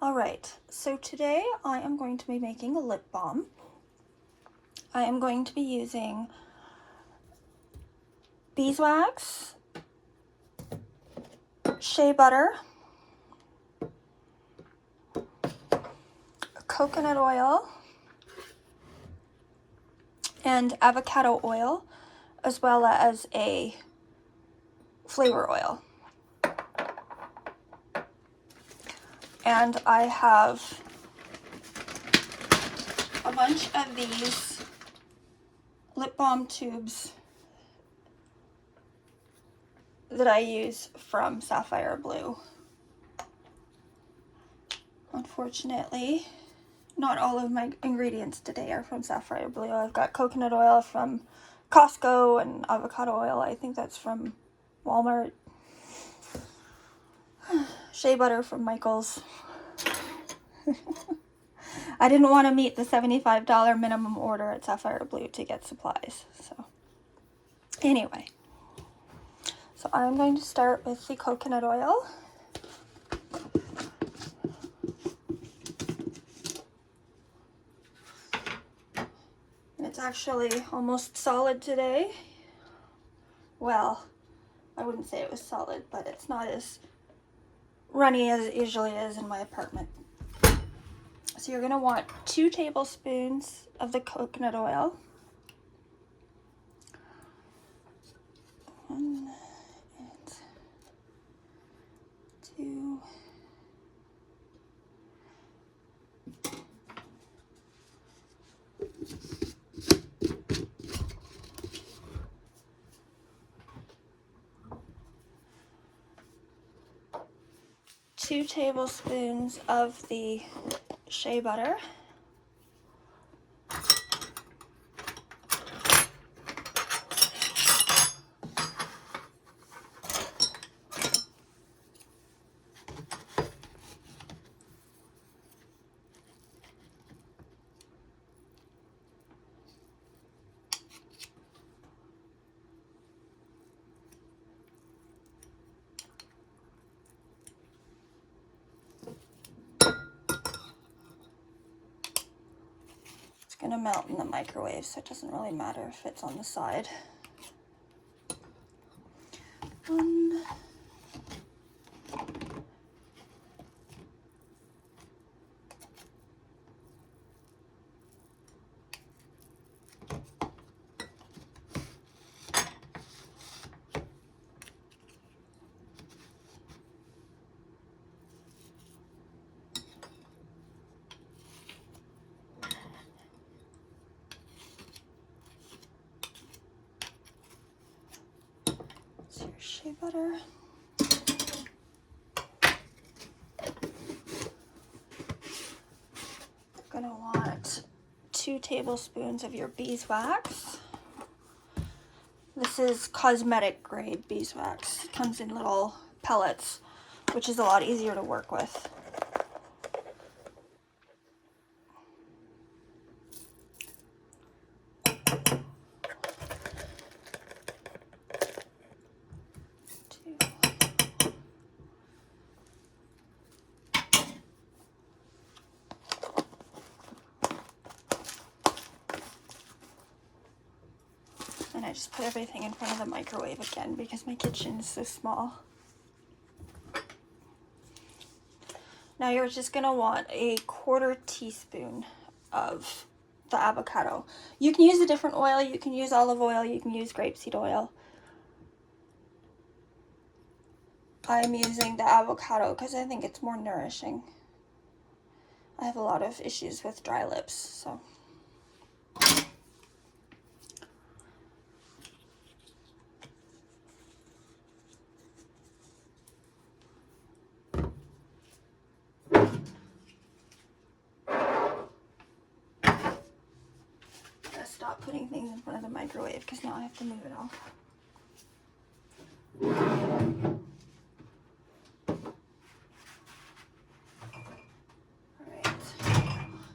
Alright, so today I am going to be making a lip balm. I am going to be using beeswax, shea butter, coconut oil, and avocado oil, as well as a flavor oil. And I have a bunch of these lip balm tubes that I use from Sapphire Blue. Unfortunately, not all of my ingredients today are from Sapphire Blue. I've got coconut oil from Costco and avocado oil, I think that's from Walmart. Shea butter from Michael's. I didn't want to meet the $75 minimum order at Sapphire Blue to get supplies. So anyway, so I'm going to start with the coconut oil. It's actually almost solid today. Well, I wouldn't say it was solid, but it's not as runny as it usually is in my apartment. So you're going to want 2 tablespoons of the coconut oil. 1 and 2. Two tablespoons of the shea butter. Going to melt in the microwave, so it doesn't really matter if it's on the side. 1. So your shea butter. You're going to want 2 tablespoons of your beeswax. This is cosmetic grade beeswax. It comes in little pellets, which is a lot easier to work with. And I just put everything in front of the microwave again because my kitchen is so small. Now you're just going to want a 1/4 teaspoon of the avocado. You can use a different oil, you can use olive oil, you can use grapeseed oil. I'm using the avocado because I think it's more nourishing. I have a lot of issues with dry lips, so. Stop putting things in front of the microwave because now I have to move it off. Alright,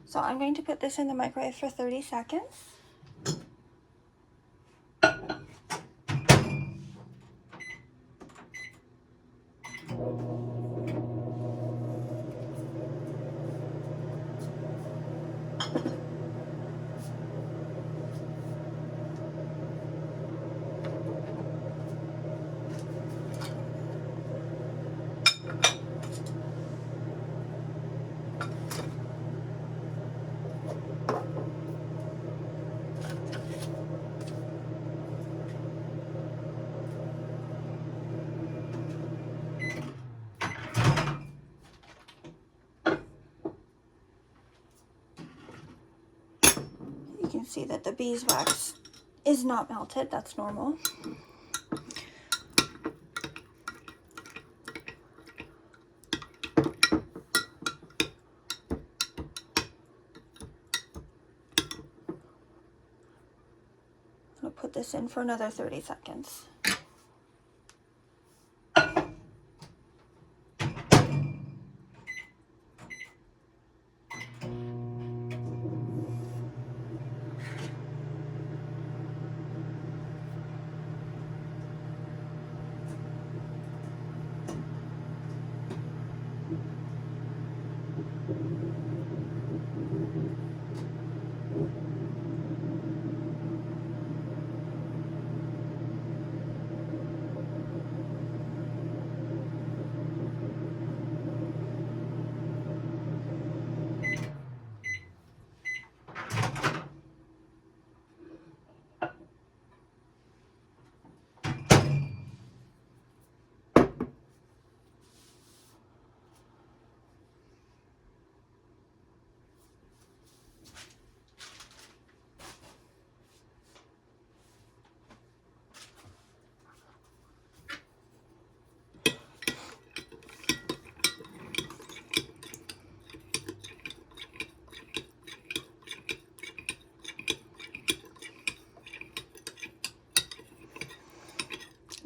so I'm going to put this in the microwave for 30 seconds. You can see that the beeswax is not melted. That's normal. I'll put this in for another 30 seconds.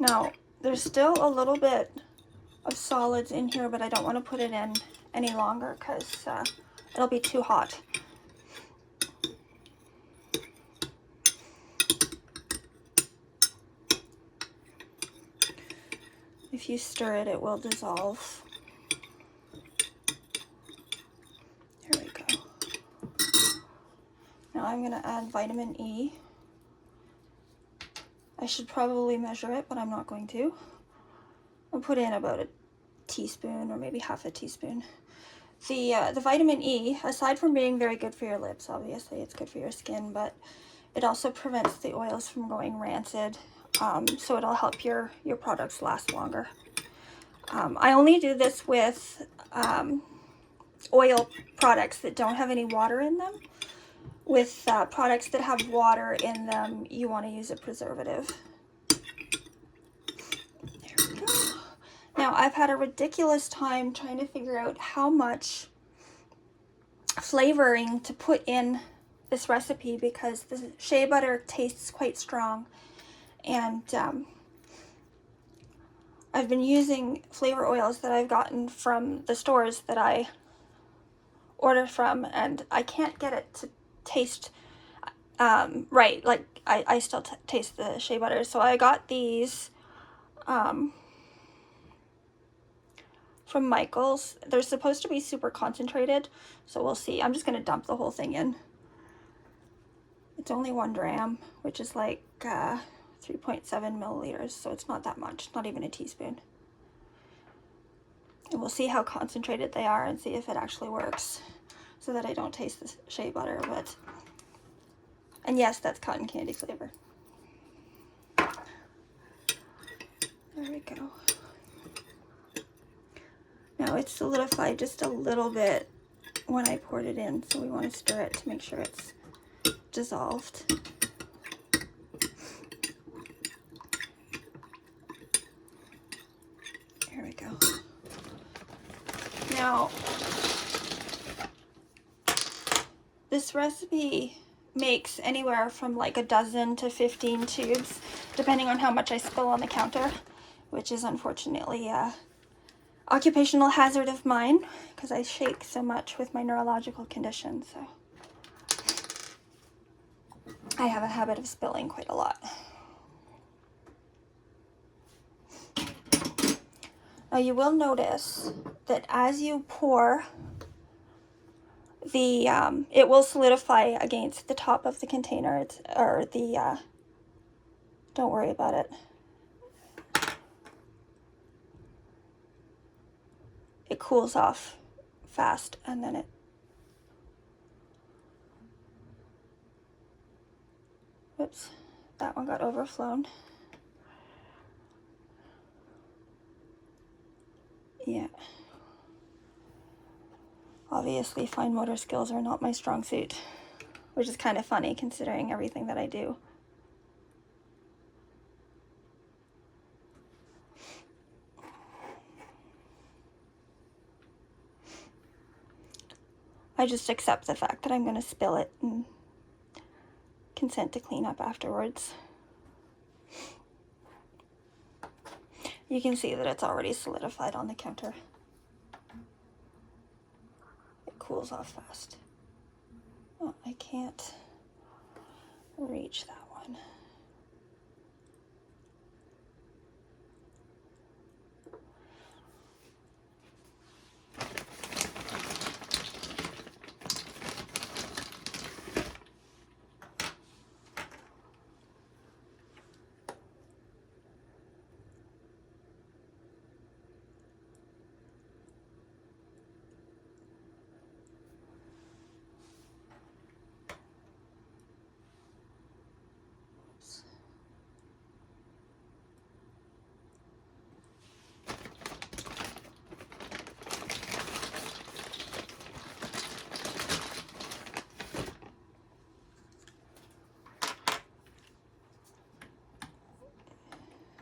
Now, there's still a little bit of solids in here, but I don't want to put it in any longer because it'll be too hot. If you stir it, it will dissolve. Here we go. Now I'm going to add vitamin E. I should probably measure it, but I'm not going to. I'll put in about a teaspoon or maybe half a teaspoon. The vitamin E, aside from being very good for your lips, obviously it's good for your skin, but it also prevents the oils from going rancid, so it'll help your products last longer. I only do this with oil products that don't have any water in them. With products that have water in them, you want to use a preservative. There we go. Now, I've had a ridiculous time trying to figure out how much flavoring to put in this recipe because the shea butter tastes quite strong, and I've been using flavor oils that I've gotten from the stores that I order from, and I can't get it to taste right. Like I still taste the shea butter. So I got these from Michael's. They're supposed to be super concentrated, so we'll see. I'm just gonna dump the whole thing in. It's only 1 gram, which is like 3.7 milliliters, so it's not that much, not even a teaspoon. And we'll see how concentrated they are and see if it actually works, so that I don't taste the shea butter. But, and yes, that's cotton candy flavor. There we go. Now it's solidified just a little bit when I poured it in, so we want to stir it to make sure it's dissolved. Here we go. Now, this recipe makes anywhere from like a dozen to 15 tubes, depending on how much I spill on the counter, which is unfortunately a occupational hazard of mine because I shake so much with my neurological condition, so I have a habit of spilling quite a lot. Now you will notice that as you pour it will solidify against the top of the container. Don't worry about it. It cools off fast, and then whoops, that one got overflown. Yeah. Obviously, fine motor skills are not my strong suit, which is kind of funny considering everything that I do. I just accept the fact that I'm going to spill it and consent to clean up afterwards. You can see that it's already solidified on the counter. It cools off fast. Oh, I can't reach that one.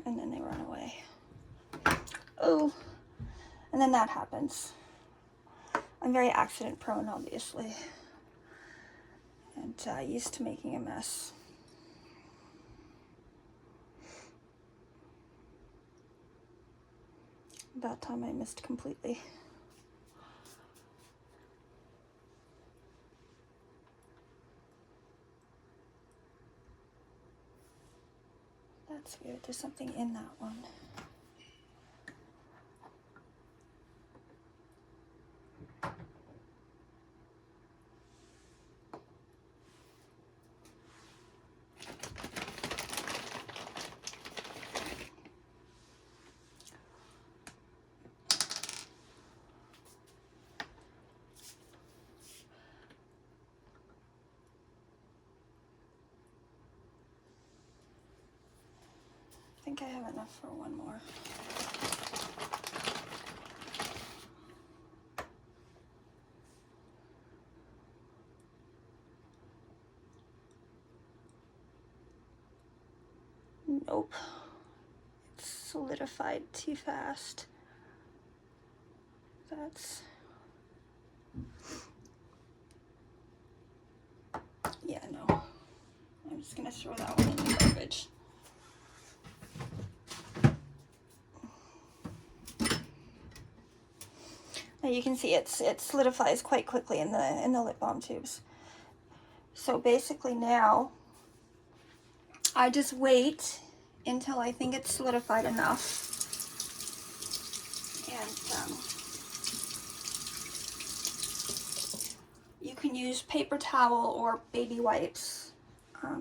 And then they run away. Oh, and then that happens. I'm very accident prone, obviously, and used to making a mess. That time I missed completely. That's weird, there's something in that one. I think I have enough for one more. Nope. It's solidified too fast. That's... yeah, no. I'm just gonna throw that one in the garbage. Now you can see it solidifies quite quickly in the lip balm tubes. So basically now I just wait until I think it's solidified enough, and you can use paper towel or baby wipes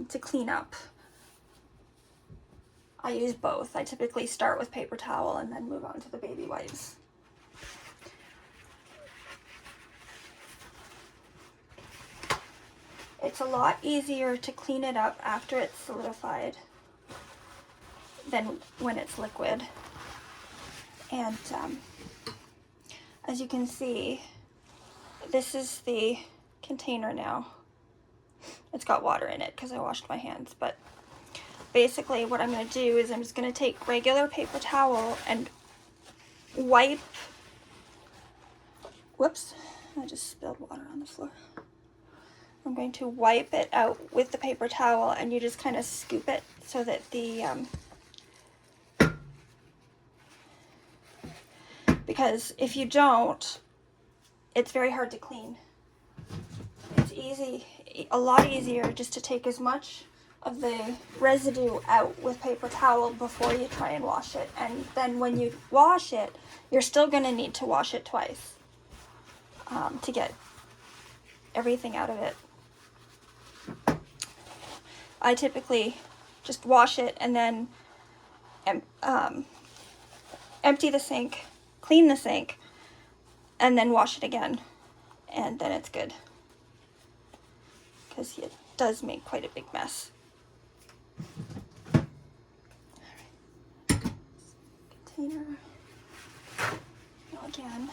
to clean up. I use both. I typically start with paper towel and then move on to the baby wipes. It's a lot easier to clean it up after it's solidified than when it's liquid. And as you can see, this is the container now. It's got water in it because I washed my hands, but basically what I'm going to do is I'm just going to take regular paper towel and wipe. Whoops, I just spilled water on the floor. I'm going to wipe it out with the paper towel, and you just kind of scoop it so that the because if you don't, it's very hard to clean. It's a lot easier just to take as much of the residue out with paper towel before you try and wash it. And then when you wash it, you're still going to need to wash it twice to get everything out of it. I typically just wash it and then empty the sink, clean the sink, and then wash it again, and then it's good, because it does make quite a big mess. Container. Now again,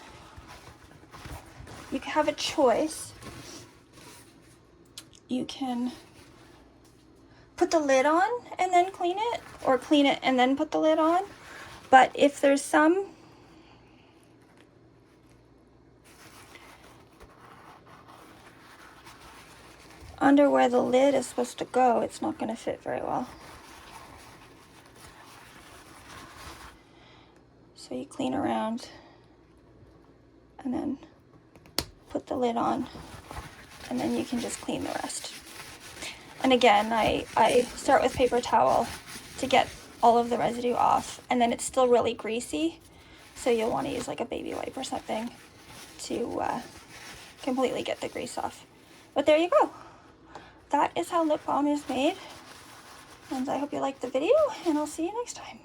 you can have a choice. You can put the lid on and then clean it, or clean it and then put the lid on. But if there's some under where the lid is supposed to go, it's not going to fit very well. So you clean around and then put the lid on, and then you can just clean the rest. And again, I start with paper towel to get all of the residue off, and then it's still really greasy, so you'll want to use like a baby wipe or something to completely get the grease off. But there you go. That is how lip balm is made, and I hope you liked the video, and I'll see you next time.